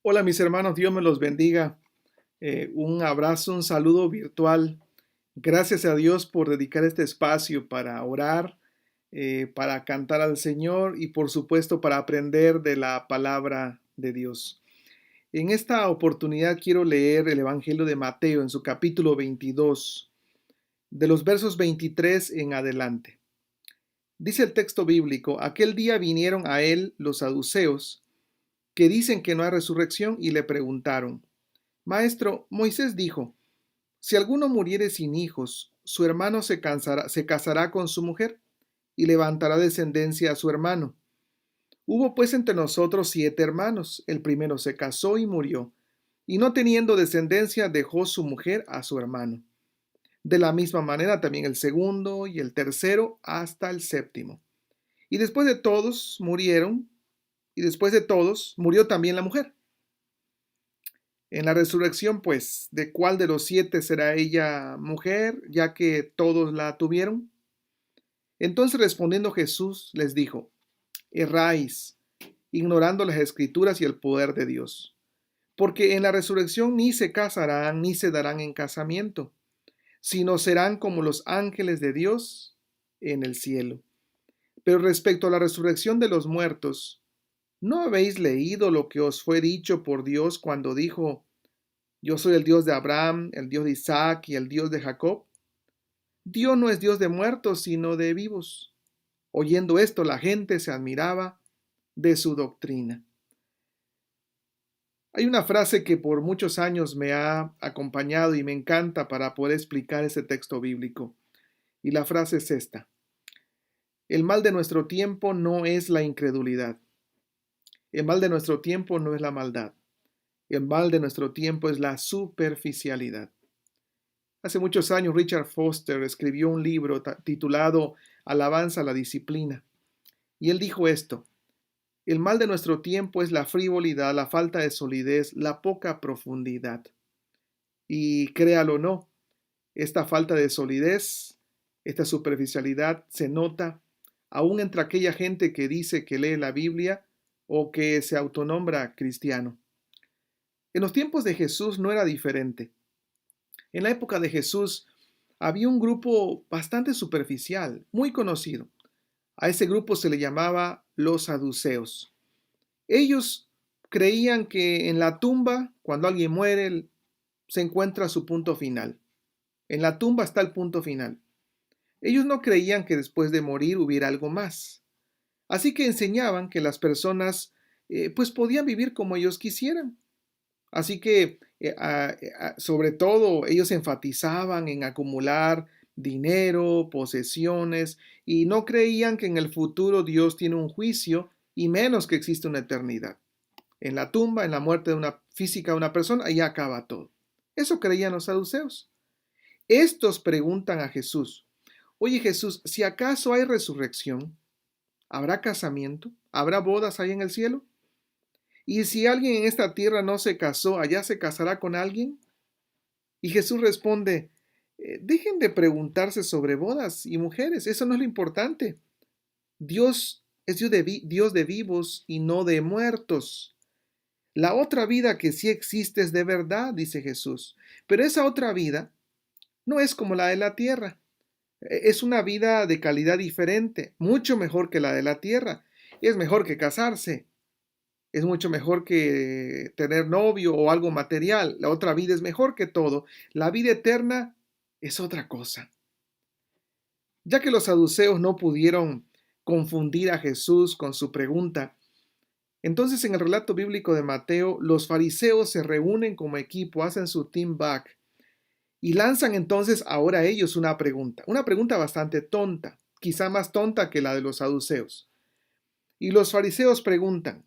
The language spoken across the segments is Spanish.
Hola mis hermanos, Dios me los bendiga. Un abrazo, un saludo virtual. Gracias a Dios por dedicar este espacio para orar, para cantar al Señor y por supuesto para aprender de la palabra de Dios. En esta oportunidad quiero leer el Evangelio de Mateo en su capítulo 22, de los versos 23 en adelante. Dice el texto bíblico: aquel día vinieron a él los saduceos, que dicen que no hay resurrección, y le preguntaron: Maestro, Moisés dijo: si alguno muriere sin hijos, su hermano se casará con su mujer y levantará descendencia a su hermano. Hubo pues entre nosotros 7 hermanos. El primero se casó y murió, y no teniendo descendencia dejó su mujer a su hermano. De la misma manera también el segundo y el tercero hasta el séptimo. Y después de todos murieron, y después de todos murió también la mujer. En la resurrección, pues, ¿de cuál de los 7 será ella mujer, ya que todos la tuvieron? Entonces respondiendo Jesús les dijo: erráis, ignorando las escrituras y el poder de Dios. Porque en la resurrección ni se casarán ni se darán en casamiento, sino serán como los ángeles de Dios en el cielo. Pero respecto a la resurrección de los muertos, ¿no habéis leído lo que os fue dicho por Dios cuando dijo: yo soy el Dios de Abraham, el Dios de Isaac y el Dios de Jacob? Dios no es Dios de muertos, sino de vivos. Oyendo esto, la gente se admiraba de su doctrina. Hay una frase que por muchos años me ha acompañado y me encanta para poder explicar ese texto bíblico. Y la frase es esta: el mal de nuestro tiempo no es la incredulidad. El mal de nuestro tiempo no es la maldad. El mal de nuestro tiempo es la superficialidad. Hace muchos años Richard Foster escribió un libro titulado Alabanza a la disciplina. Y él dijo esto: el mal de nuestro tiempo es la frivolidad, la falta de solidez, la poca profundidad. Y créalo o no, esta falta de solidez, esta superficialidad se nota aún entre aquella gente que dice que lee la Biblia o que se autonombra cristiano. En los tiempos de Jesús no era diferente. En la época de Jesús había un grupo bastante superficial, muy conocido. A ese grupo se le llamaba los saduceos. Ellos creían que en la tumba, cuando alguien muere, se encuentra su punto final. En la tumba está el punto final. Ellos no creían que después de morir hubiera algo más. Así que enseñaban que las personas pues podían vivir como ellos quisieran. Así que sobre todo ellos enfatizaban en acumular dinero, posesiones, y no creían que en el futuro Dios tiene un juicio y menos que existe una eternidad. En la tumba, en la muerte de una física de una persona, ahí acaba todo. Eso creían los saduceos. Estos preguntan a Jesús: oye Jesús, si acaso hay resurrección, ¿habrá casamiento? ¿Habrá bodas ahí en el cielo? Y si alguien en esta tierra no se casó, ¿allá se casará con alguien? Y Jesús responde: dejen de preguntarse sobre bodas y mujeres, eso no es lo importante. Dios es Dios de vivos y no de muertos. La otra vida que sí existe es de verdad, dice Jesús, pero esa otra vida no es como la de la tierra. Es una vida de calidad diferente, mucho mejor que la de la tierra. Es mejor que casarse, es mucho mejor que tener novio o algo material. La otra vida es mejor que todo. La vida eterna es otra cosa. Ya que los saduceos no pudieron confundir a Jesús con su pregunta, entonces en el relato bíblico de Mateo, los fariseos se reúnen como equipo, hacen su team back y lanzan entonces ahora ellos una pregunta bastante tonta, quizá más tonta que la de los saduceos. Y los fariseos preguntan.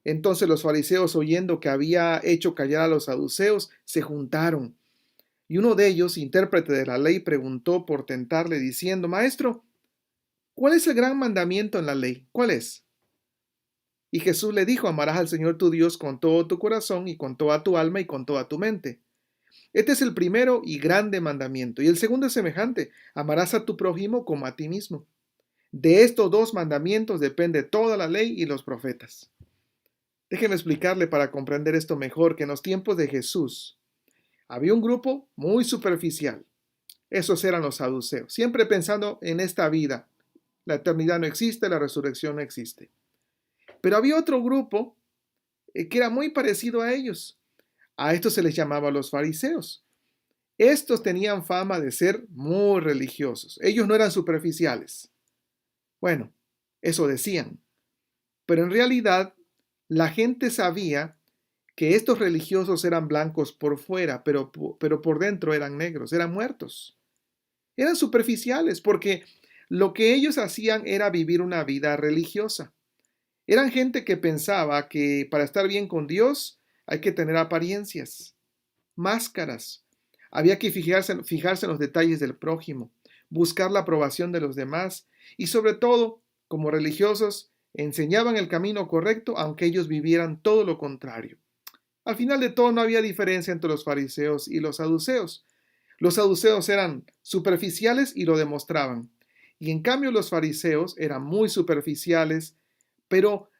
Entonces los fariseos, oyendo que había hecho callar a los saduceos, se juntaron. Y uno de ellos, intérprete de la ley, preguntó por tentarle, diciendo: Maestro, ¿cuál es el gran mandamiento en la ley? ¿Cuál es? Y Jesús le dijo: amarás al Señor tu Dios con todo tu corazón y con toda tu alma y con toda tu mente. Este es el primero y grande mandamiento. Y el segundo es semejante: amarás a tu prójimo como a ti mismo. De estos dos mandamientos depende toda la ley y los profetas. Déjeme explicarle para comprender esto mejor que en los tiempos de Jesús había un grupo muy superficial. Esos eran los saduceos, siempre pensando en esta vida. La eternidad no existe, la resurrección no existe. Pero había otro grupo que era muy parecido a ellos. A estos se les llamaba los fariseos. Estos tenían fama de ser muy religiosos. Ellos no eran superficiales. Bueno, eso decían. Pero en realidad, la gente sabía que estos religiosos eran blancos por fuera, pero por dentro eran negros, eran muertos. Eran superficiales porque lo que ellos hacían era vivir una vida religiosa. Eran gente que pensaba que para estar bien con Dios hay que tener apariencias, máscaras. Había que fijarse en los detalles del prójimo, buscar la aprobación de los demás y sobre todo, como religiosos, enseñaban el camino correcto aunque ellos vivieran todo lo contrario. Al final de todo no había diferencia entre los fariseos y los saduceos. Los saduceos eran superficiales y lo demostraban. Y en cambio los fariseos eran muy superficiales, pero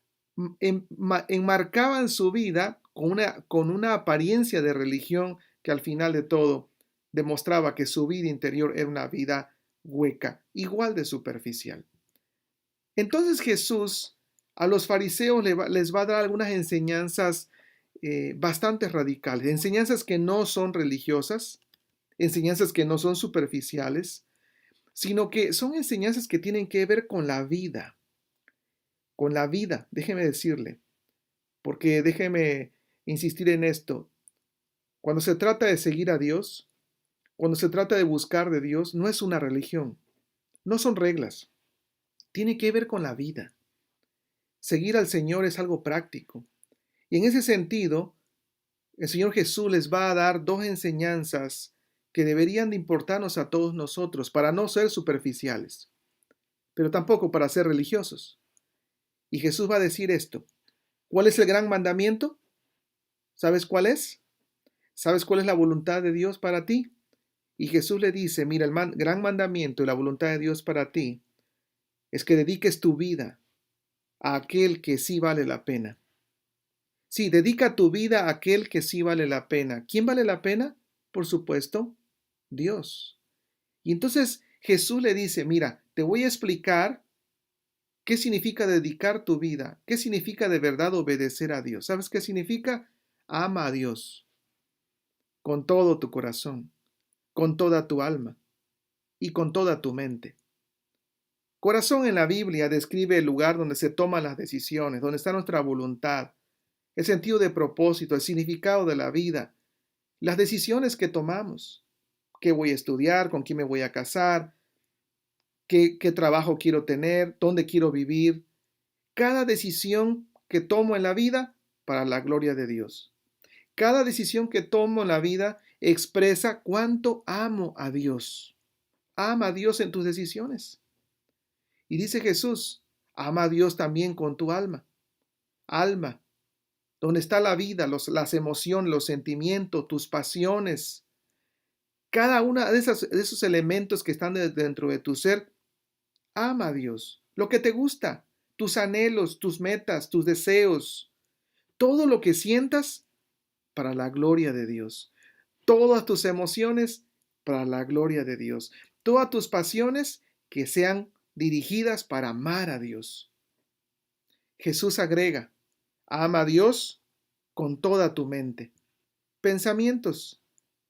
enmarcaban su vida con una apariencia de religión que al final de todo demostraba que su vida interior era una vida hueca, igual de superficial. Entonces Jesús a los fariseos les va a dar algunas enseñanzas bastante radicales, enseñanzas que no son religiosas, enseñanzas que no son superficiales, sino que son enseñanzas que tienen que ver con la vida, déjeme decirle, porque déjeme insistir en esto. Cuando se trata de seguir a Dios, cuando se trata de buscar de Dios, no es una religión, no son reglas, tiene que ver con la vida. Seguir al Señor es algo práctico. Y en ese sentido, el Señor Jesús les va a dar dos enseñanzas que deberían de importarnos a todos nosotros para no ser superficiales, pero tampoco para ser religiosos. Y Jesús va a decir esto. ¿Cuál es el gran mandamiento? ¿Sabes cuál es? ¿Sabes cuál es la voluntad de Dios para ti? Y Jesús le dice, mira, el gran mandamiento y la voluntad de Dios para ti es que dediques tu vida a aquel que sí vale la pena. Sí, dedica tu vida a aquel que sí vale la pena. ¿Quién vale la pena? Por supuesto, Dios. Y entonces Jesús le dice, mira, te voy a explicar qué significa dedicar tu vida, qué significa de verdad obedecer a Dios. ¿Sabes qué significa? Ama a Dios con todo tu corazón, con toda tu alma y con toda tu mente. Corazón en la Biblia describe el lugar donde se toman las decisiones, donde está nuestra voluntad, el sentido de propósito, el significado de la vida, las decisiones que tomamos, qué voy a estudiar, con quién me voy a casar, qué trabajo quiero tener, dónde quiero vivir. Cada decisión que tomo en la vida para la gloria de Dios. Cada decisión que tomo en la vida expresa cuánto amo a Dios. Ama a Dios en tus decisiones. Y dice Jesús, ama a Dios también con tu alma. Alma, donde está la vida, las emociones, los sentimientos, tus pasiones. Cada una de esos elementos que están dentro de tu ser, ama a Dios. Lo que te gusta, tus anhelos, tus metas, tus deseos, todo lo que sientas para la gloria de Dios. Todas tus emociones para la gloria de Dios. Todas tus pasiones que sean dirigidas para amar a Dios. Jesús agrega, ama a Dios con toda tu mente. Pensamientos.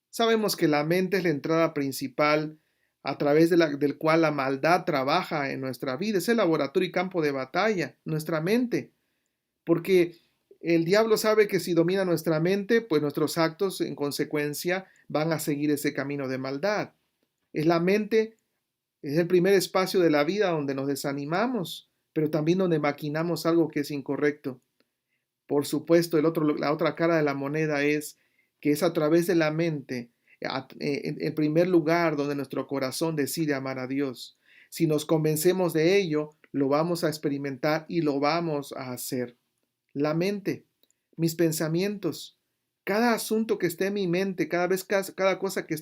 Sabemos que la mente es la entrada principal a través del cual la maldad trabaja en nuestra vida. Es el laboratorio y campo de batalla, nuestra mente. Porque el diablo sabe que si domina nuestra mente, pues nuestros actos en consecuencia van a seguir ese camino de maldad. Es la mente, es el primer espacio de la vida donde nos desanimamos, pero también donde maquinamos algo que es incorrecto. Por supuesto, la otra cara de la moneda es que es a través de la mente, en primer lugar, donde nuestro corazón decide amar a Dios. Si nos convencemos de ello, lo vamos a experimentar y lo vamos a hacer. La mente, mis pensamientos, cada asunto que esté en mi mente, cada cosa que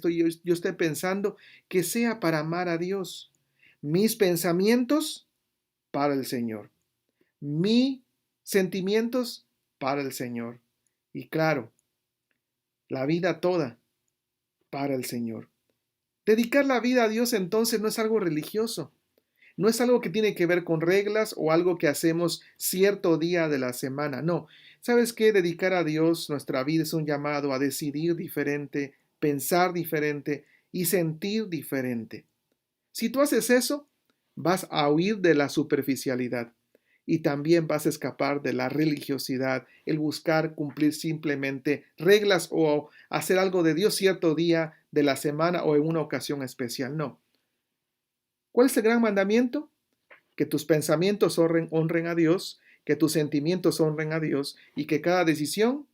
yo esté pensando, que sea para amar a Dios. Mis pensamientos para el Señor. Mis sentimientos para el Señor. Y claro, la vida toda para el Señor. Dedicar la vida a Dios entonces no es algo religioso, no es algo que tiene que ver con reglas o algo que hacemos cierto día de la semana, no. ¿Sabes qué? Dedicar a Dios nuestra vida es un llamado a decidir diferente, pensar diferente y sentir diferente. Si tú haces eso, vas a huir de la superficialidad y también vas a escapar de la religiosidad, el buscar cumplir simplemente reglas o hacer algo de Dios cierto día de la semana o en una ocasión especial. No. ¿Cuál es el gran mandamiento? Que tus pensamientos honren a Dios, que tus sentimientos honren a Dios y que cada decisión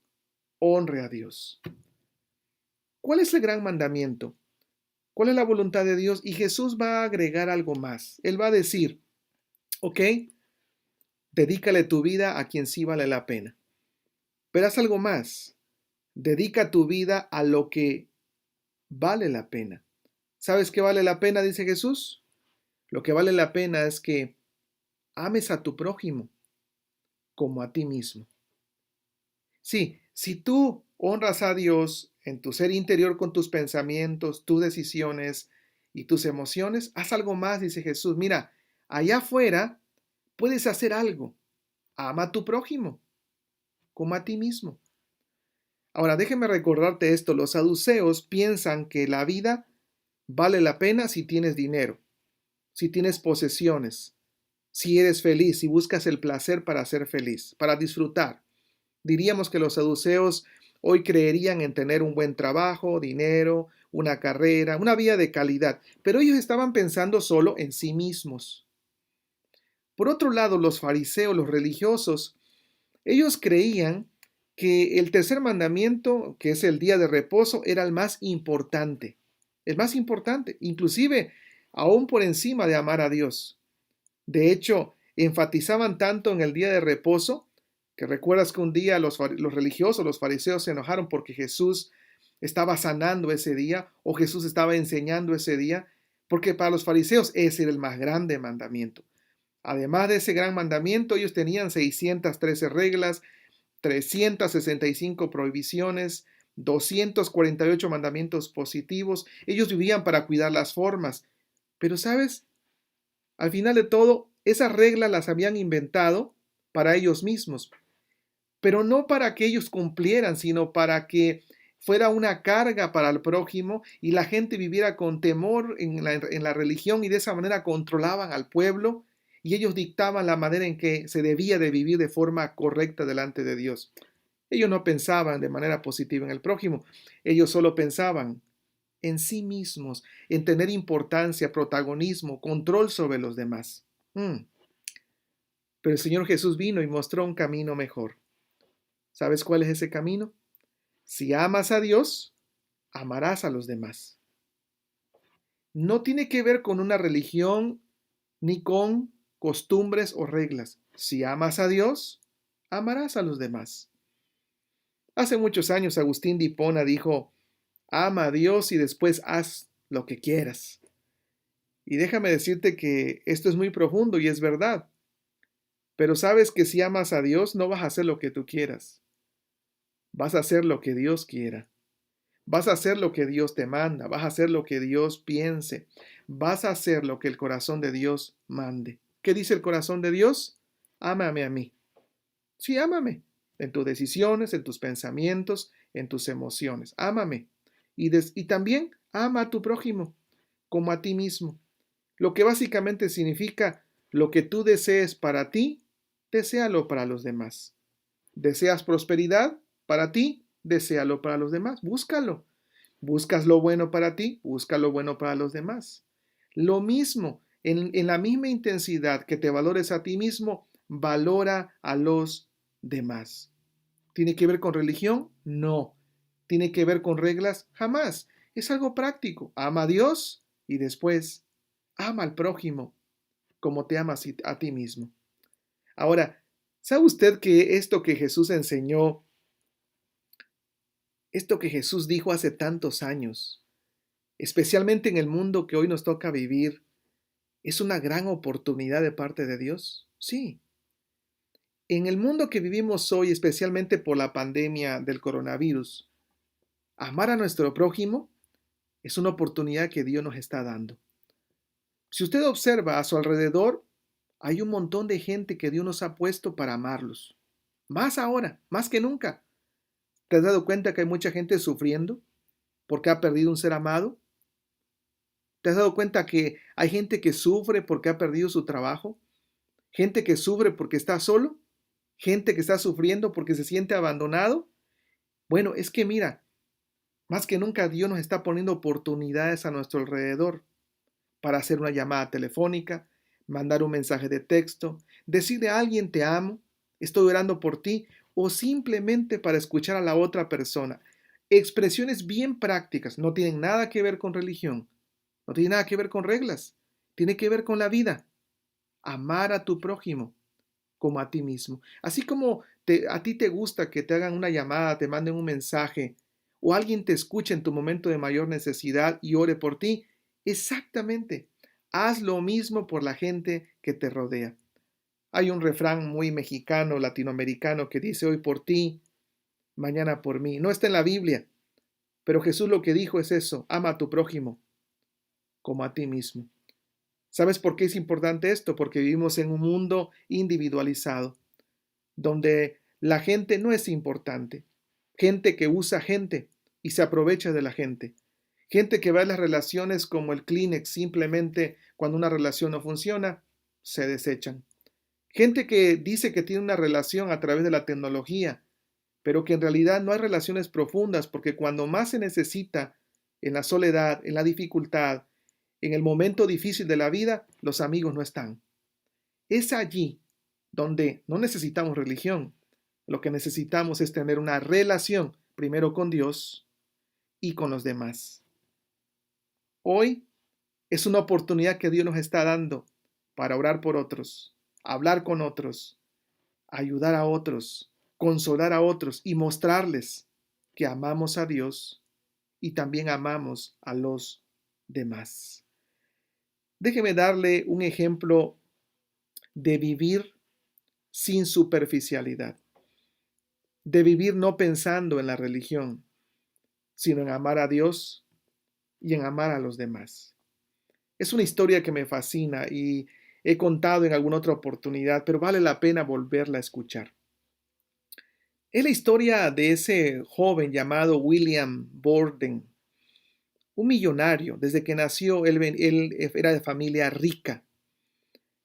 honre a Dios. ¿Cuál es el gran mandamiento? ¿Cuál es la voluntad de Dios? Y Jesús va a agregar algo más. Él va a decir, ok, dedícale tu vida a quien sí vale la pena. Pero haz algo más. Dedica tu vida a lo que vale la pena. ¿Sabes qué vale la pena? Dice Jesús. Lo que vale la pena es que ames a tu prójimo como a ti mismo. Sí, si tú honras a Dios en tu ser interior con tus pensamientos, tus decisiones y tus emociones, haz algo más, dice Jesús. Mira, allá afuera puedes hacer algo. Ama a tu prójimo como a ti mismo. Ahora, déjeme recordarte esto. Los saduceos piensan que la vida vale la pena si tienes dinero, si tienes posesiones, si eres feliz, si buscas el placer para ser feliz, para disfrutar. Diríamos que los saduceos hoy creerían en tener un buen trabajo, dinero, una carrera, una vida de calidad, pero ellos estaban pensando solo en sí mismos. Por otro lado, los fariseos, los religiosos, ellos creían que el tercer mandamiento, que es el día de reposo, era el más importante, inclusive aún por encima de amar a Dios. De hecho, enfatizaban tanto en el día de reposo, que recuerdas que un día los religiosos, los fariseos se enojaron porque Jesús estaba sanando ese día o Jesús estaba enseñando ese día, porque para los fariseos ese era el más grande mandamiento. Además de ese gran mandamiento, ellos tenían 613 reglas, 365 prohibiciones, 248 mandamientos positivos. Ellos vivían para cuidar las formas. Pero, ¿sabes? Al final de todo, esas reglas las habían inventado para ellos mismos, pero no para que ellos cumplieran, sino para que fuera una carga para el prójimo y la gente viviera con temor en la religión y de esa manera controlaban al pueblo y ellos dictaban la manera en que se debía de vivir de forma correcta delante de Dios. Ellos no pensaban de manera positiva en el prójimo, ellos solo pensaban en sí mismos, en tener importancia, protagonismo, control sobre los demás. Pero el Señor Jesús vino y mostró un camino mejor. ¿Sabes cuál es ese camino? Si amas a Dios, amarás a los demás. No tiene que ver con una religión ni con costumbres o reglas. Si amas a Dios, amarás a los demás. Hace muchos años Agustín de Hipona dijo, ama a Dios y después haz lo que quieras. Y déjame decirte que esto es muy profundo y es verdad. Pero sabes que si amas a Dios no vas a hacer lo que tú quieras. Vas a hacer lo que Dios quiera. Vas a hacer lo que Dios te manda. Vas a hacer lo que Dios piense. Vas a hacer lo que el corazón de Dios mande. ¿Qué dice el corazón de Dios? Ámame a mí. Sí, ámame. En tus decisiones, en tus pensamientos, en tus emociones. Ámame. Y también ama a tu prójimo como a ti mismo. Lo que básicamente significa lo que tú desees para ti, deséalo para los demás. ¿Deseas prosperidad para ti? Deséalo para los demás. Búscalo. ¿Buscas lo bueno para ti? Busca lo bueno para los demás. Lo mismo, en la misma intensidad que te valores a ti mismo, valora a los demás. ¿Tiene que ver con religión? No. ¿Tiene que ver con reglas? Jamás. Es algo práctico. Ama a Dios y después ama al prójimo como te amas a ti mismo. Ahora, ¿sabe usted que esto que Jesús enseñó, esto que Jesús dijo hace tantos años, especialmente en el mundo que hoy nos toca vivir, es una gran oportunidad de parte de Dios? Sí. En el mundo que vivimos hoy, especialmente por la pandemia del coronavirus, amar a nuestro prójimo es una oportunidad que Dios nos está dando. Si usted observa a su alrededor, hay un montón de gente que Dios nos ha puesto para amarlos. Más ahora, más que nunca. ¿Te has dado cuenta que hay mucha gente sufriendo porque ha perdido un ser amado? ¿Te has dado cuenta que hay gente que sufre porque ha perdido su trabajo? ¿Gente que sufre porque está solo? ¿Gente que está sufriendo porque se siente abandonado? Bueno, es que mira, más que nunca Dios nos está poniendo oportunidades a nuestro alrededor para hacer una llamada telefónica, mandar un mensaje de texto, decirle a alguien te amo, estoy orando por ti, o simplemente para escuchar a la otra persona. Expresiones bien prácticas, no tienen nada que ver con religión, no tienen nada que ver con reglas, tiene que ver con la vida. Amar a tu prójimo como a ti mismo. Así como a ti te gusta que te hagan una llamada, te manden un mensaje, o alguien te escuche en tu momento de mayor necesidad y ore por ti, exactamente. Haz lo mismo por la gente que te rodea. Hay un refrán muy mexicano, latinoamericano, que dice hoy por ti, mañana por mí. No está en la Biblia, pero Jesús lo que dijo es eso, ama a tu prójimo como a ti mismo. ¿Sabes por qué es importante esto? Porque vivimos en un mundo individualizado, donde la gente no es importante. Gente que usa gente y se aprovecha de la gente. Gente que ve las relaciones como el Kleenex, simplemente cuando una relación no funciona, se desechan. Gente que dice que tiene una relación a través de la tecnología, pero que en realidad no hay relaciones profundas porque cuando más se necesita, en la soledad, en la dificultad, en el momento difícil de la vida, los amigos no están. Es allí donde no necesitamos religión. Lo que necesitamos es tener una relación primero con Dios y con los demás. Hoy es una oportunidad que Dios nos está dando para orar por otros, hablar con otros, ayudar a otros, consolar a otros y mostrarles que amamos a Dios y también amamos a los demás. Déjeme darle un ejemplo de vivir sin superficialidad, de vivir no pensando en la religión, sino en amar a Dios y en amar a los demás. Es una historia que me fascina y he contado en alguna otra oportunidad, pero vale la pena volverla a escuchar. Es la historia de ese joven llamado William Borden, un millonario. Desde que nació, él era de familia rica.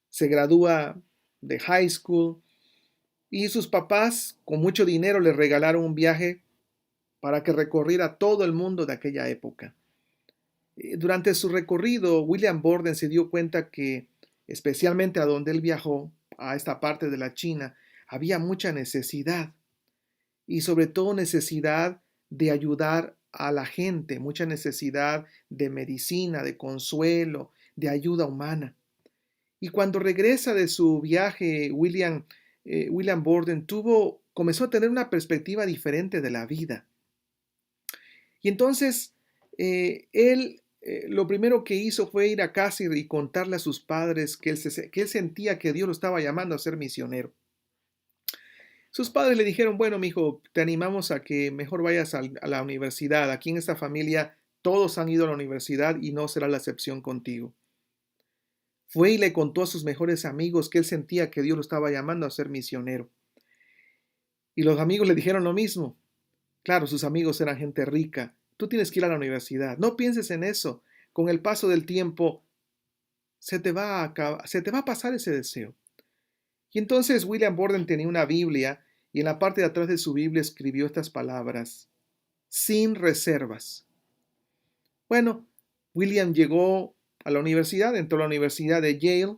Se gradúa de high school y sus papás, con mucho dinero, le regalaron un viaje para que recorriera todo el mundo de aquella época. Durante su recorrido, William Borden se dio cuenta que, especialmente a donde él viajó, a esta parte de la China, había mucha necesidad y sobre todo necesidad de ayudar a la gente, mucha necesidad de medicina, de consuelo, de ayuda humana. Y cuando regresa de su viaje, William Borden comenzó a tener una perspectiva diferente de la vida. Y entonces él lo primero que hizo fue ir a casa y contarle a sus padres que él sentía que Dios lo estaba llamando a ser misionero. Sus padres le dijeron, bueno, mijo, te animamos a que mejor vayas a la universidad. Aquí en esta familia todos han ido a la universidad y no será la excepción contigo. Fue y le contó a sus mejores amigos que él sentía que Dios lo estaba llamando a ser misionero. Y los amigos le dijeron lo mismo. Claro, sus amigos eran gente rica. Tú tienes que ir a la universidad. No pienses en eso. Con el paso del tiempo se te va a pasar ese deseo. Y entonces William Borden tenía una Biblia y en la parte de atrás de su Biblia escribió estas palabras: sin reservas. Bueno, William llegó a la universidad, entró a la Universidad de Yale,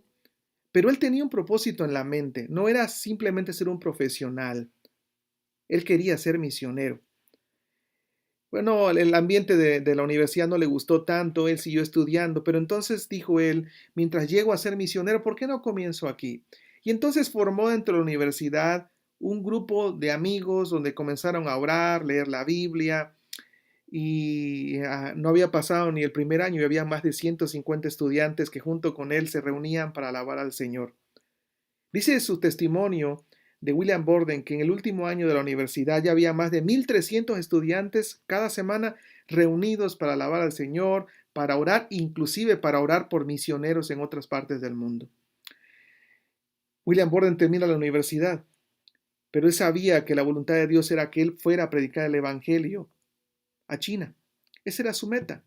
pero él tenía un propósito en la mente. No era simplemente ser un profesional. Él quería ser misionero. Bueno, el ambiente de la universidad no le gustó tanto, él siguió estudiando, pero entonces dijo él, mientras llego a ser misionero, ¿por qué no comienzo aquí? Y entonces formó dentro de la universidad un grupo de amigos donde comenzaron a orar, leer la Biblia, y no había pasado ni el primer año y había más de 150 estudiantes que junto con él se reunían para alabar al Señor. Dice su testimonio de William Borden que en el último año de la universidad ya había más de 1,300 estudiantes cada semana reunidos para alabar al Señor, para orar, inclusive para orar por misioneros en otras partes del mundo. William Borden termina la universidad, pero él sabía que la voluntad de Dios era que él fuera a predicar el Evangelio a China. Esa era su meta.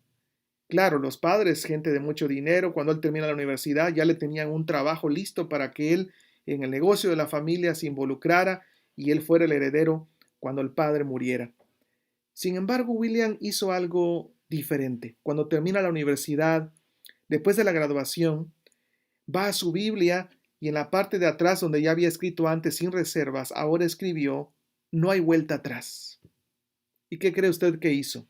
Claro, los padres, gente de mucho dinero, cuando él termina la universidad ya le tenían un trabajo listo para que él en el negocio de la familia se involucrara y él fuera el heredero cuando el padre muriera. Sin embargo, William hizo algo diferente. Cuando termina la universidad, después de la graduación, va a su Biblia y en la parte de atrás donde ya había escrito antes sin reservas, ahora escribió, no hay vuelta atrás. ¿Y qué cree usted que hizo?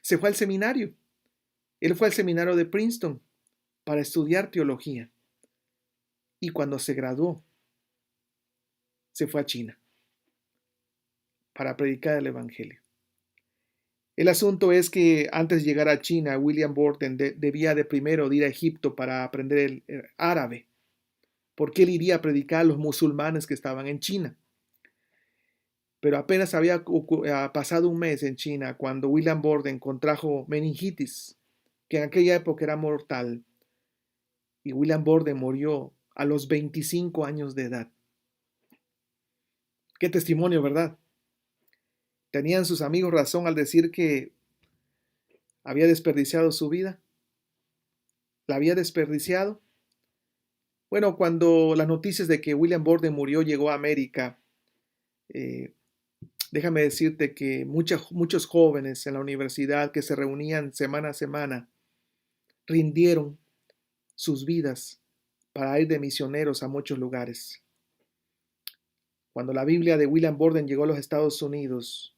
Se fue al seminario. Él fue al seminario de Princeton para estudiar teología. Y cuando se graduó, se fue a China para predicar el Evangelio. El asunto es que antes de llegar a China, William Borden debía de primero ir a Egipto para aprender el árabe, porque él iría a predicar a los musulmanes que estaban en China. Pero apenas había pasado un mes en China cuando William Borden contrajo meningitis, que en aquella época era mortal, y William Borden murió a los 25 años de edad. Qué testimonio, ¿verdad? ¿Tenían sus amigos razón al decir que había desperdiciado su vida? ¿La había desperdiciado? Bueno, cuando las noticias de que William Borden murió llegó a América, déjame decirte que muchos jóvenes en la universidad que se reunían semana a semana rindieron sus vidas para ir de misioneros a muchos lugares. Cuando la Biblia de William Borden llegó a los Estados Unidos,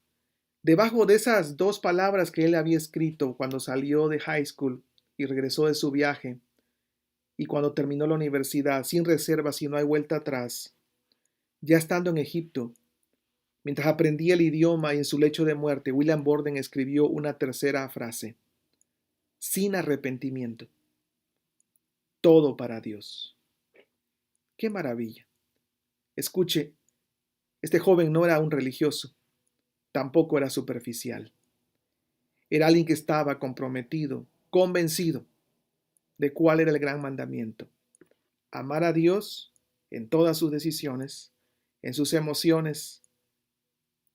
debajo de esas 2 palabras que él había escrito cuando salió de high school y regresó de su viaje, y cuando terminó la universidad, sin reservas y no hay vuelta atrás, ya estando en Egipto, mientras aprendía el idioma y en su lecho de muerte, William Borden escribió una tercera frase: sin arrepentimiento, todo para Dios. ¡Qué maravilla! Escuche, este joven no era un religioso, tampoco era superficial. Era alguien que estaba comprometido, convencido de cuál era el gran mandamiento: amar a Dios en todas sus decisiones, en sus emociones,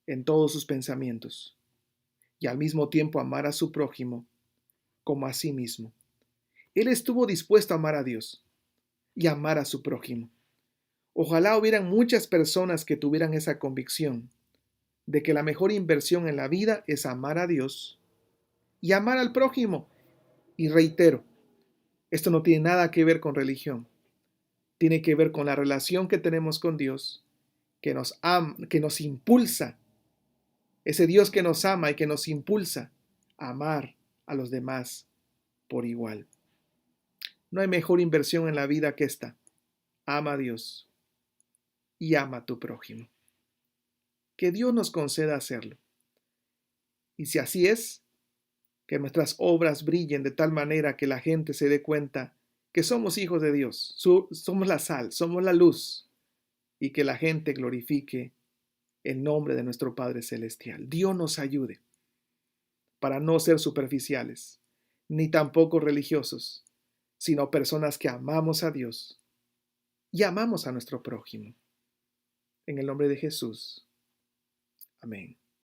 en todos sus pensamientos, y al mismo tiempo amar a su prójimo como a sí mismo. Él estuvo dispuesto a amar a Dios y amar a su prójimo. Ojalá hubieran muchas personas que tuvieran esa convicción de que la mejor inversión en la vida es amar a Dios y amar al prójimo. Y reitero, esto no tiene nada que ver con religión. Tiene que ver con la relación que tenemos con Dios, que nos impulsa, ese Dios que nos ama y que nos impulsa a amar a los demás por igual. No hay mejor inversión en la vida que esta. Ama a Dios y ama a tu prójimo. Que Dios nos conceda hacerlo. Y si así es, que nuestras obras brillen de tal manera que la gente se dé cuenta que somos hijos de Dios, somos la sal, somos la luz, y que la gente glorifique el nombre de nuestro Padre Celestial. Dios nos ayude para no ser superficiales, ni tampoco religiosos, sino personas que amamos a Dios y amamos a nuestro prójimo. En el nombre de Jesús. Amén.